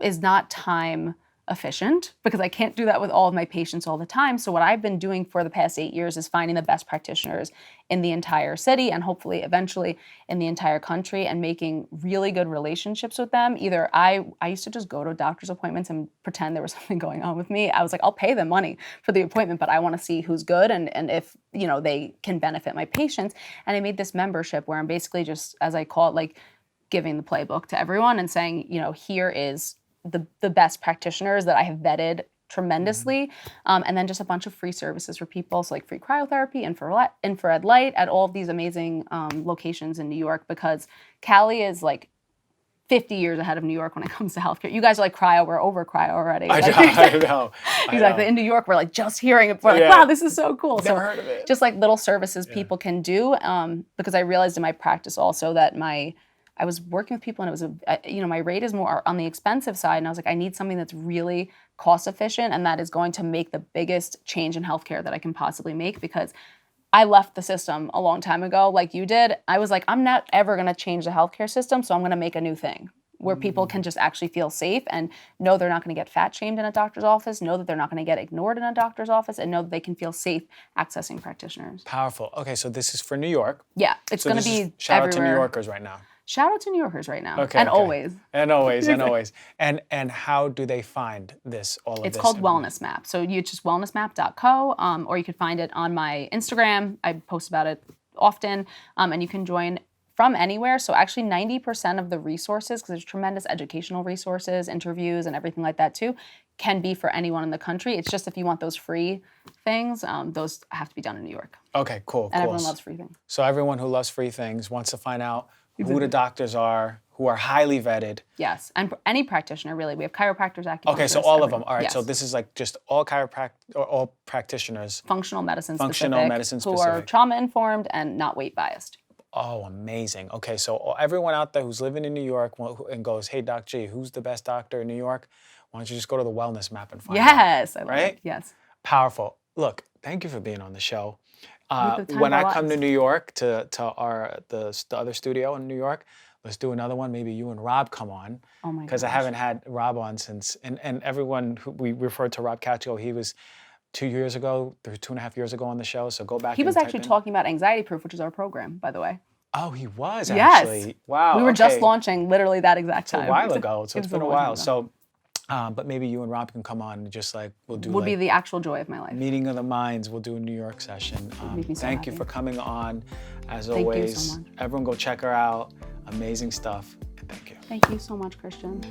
Speaker 1: is not time efficient because I can't do that with all of my patients all the time. So what I've been doing for the past 8 years is finding the best practitioners in the entire city and hopefully eventually in the entire country and making really good relationships with them. Either I used to just go to doctor's appointments and pretend there was something going on with me. I was like, I'll pay them money for the appointment, but I want to see who's good and if, they can benefit my patients. And I made this membership where I'm basically just, as I call it, like giving the playbook to everyone and saying, here is the best practitioners that I have vetted tremendously, and then just a bunch of free services for people, so like free cryotherapy, infrared light at all of these amazing locations in New York, because Cali is like 50 years ahead of New York when it comes to healthcare. You guys are like cryo, we're over cryo already.
Speaker 2: I
Speaker 1: Like,
Speaker 2: know.
Speaker 1: Exactly. In New York, we're like just hearing it. We're like, wow, this is so cool.
Speaker 2: Never heard of it.
Speaker 1: Just like little services people can do, because I realized in my practice also that I was working with people and it was my rate is more on the expensive side, and I was like, I need something that's really cost efficient, and that is going to make the biggest change in healthcare that I can possibly make, because I left the system a long time ago, like you did. I was like, I'm not ever going to change the healthcare system, so I'm going to make a new thing where people can just actually feel safe and know they're not going to get fat shamed in a doctor's office, know that they're not going to get ignored in a doctor's office, and know that they can feel safe accessing practitioners.
Speaker 2: Powerful. Okay, so this is for New York.
Speaker 1: Yeah, it's
Speaker 2: So
Speaker 1: going to
Speaker 2: this
Speaker 1: be
Speaker 2: is shout out to New
Speaker 1: everywhere.
Speaker 2: Yorkers right now.
Speaker 1: Shout out to New Yorkers right now.
Speaker 2: Okay,
Speaker 1: And
Speaker 2: okay.
Speaker 1: always.
Speaker 2: And always, and always. And how do they find this, all of this?
Speaker 1: It's called Wellness Map. So you just wellnessmap.co, or you could find it on my Instagram. I post about it often, and you can join from anywhere. So actually 90% of the resources, because there's tremendous educational resources, interviews, and everything like that too, can be for anyone in the country. It's just if you want those free things, those have to be done in New York.
Speaker 2: Okay, cool,
Speaker 1: And
Speaker 2: cool.
Speaker 1: everyone loves free things.
Speaker 2: So everyone who loves free things wants to find out who the doctors are, who are highly vetted.
Speaker 1: Yes, and any practitioner really. We have chiropractors, acupuncturists.
Speaker 2: Okay, so all of them.
Speaker 1: everyone.
Speaker 2: All right,
Speaker 1: Yes.
Speaker 2: so this is like just all all practitioners.
Speaker 1: Functional medicine
Speaker 2: Functional
Speaker 1: specific,
Speaker 2: medicine
Speaker 1: who are
Speaker 2: specific.
Speaker 1: trauma informed and not weight biased.
Speaker 2: Oh, amazing. Okay, so everyone out there who's living in New York and goes, hey, Doc G, who's the best doctor in New York? Why don't you just go to the Wellness Map and find out?
Speaker 1: Yes, I love
Speaker 2: Right?
Speaker 1: it. Yes.
Speaker 2: Powerful. Look, thank you for being on the show.
Speaker 1: the time
Speaker 2: When
Speaker 1: of our
Speaker 2: I come to
Speaker 1: lives.
Speaker 2: New York to the other studio in New York, let's do another one. Maybe you and Rob come on.
Speaker 1: Oh my
Speaker 2: Because I
Speaker 1: gosh.
Speaker 2: haven't had Rob on since, and everyone who we referred to Rob Catchko, he was 2 years ago, 2.5 years ago on the show. So go back.
Speaker 1: He
Speaker 2: and
Speaker 1: was
Speaker 2: type
Speaker 1: actually
Speaker 2: in.
Speaker 1: talking about Anxiety Proof, which is our program, by the way.
Speaker 2: Oh, he was
Speaker 1: Yes.
Speaker 2: actually. Wow.
Speaker 1: We were just
Speaker 2: okay.
Speaker 1: launching literally that exact
Speaker 2: It's
Speaker 1: time.
Speaker 2: a while ago. So
Speaker 1: It
Speaker 2: it's
Speaker 1: was
Speaker 2: been a
Speaker 1: long time
Speaker 2: while.
Speaker 1: ago.
Speaker 2: So, but maybe you and Rob can come on and just like we'll do
Speaker 1: Would
Speaker 2: like
Speaker 1: be the actual joy of my life.
Speaker 2: meeting of the minds. We'll do a New York session.
Speaker 1: make me so
Speaker 2: Thank you
Speaker 1: happy.
Speaker 2: for coming on. As
Speaker 1: Thank you
Speaker 2: always,
Speaker 1: so much.
Speaker 2: everyone go check her out. Amazing stuff. And thank you.
Speaker 1: Thank you so much, Christian.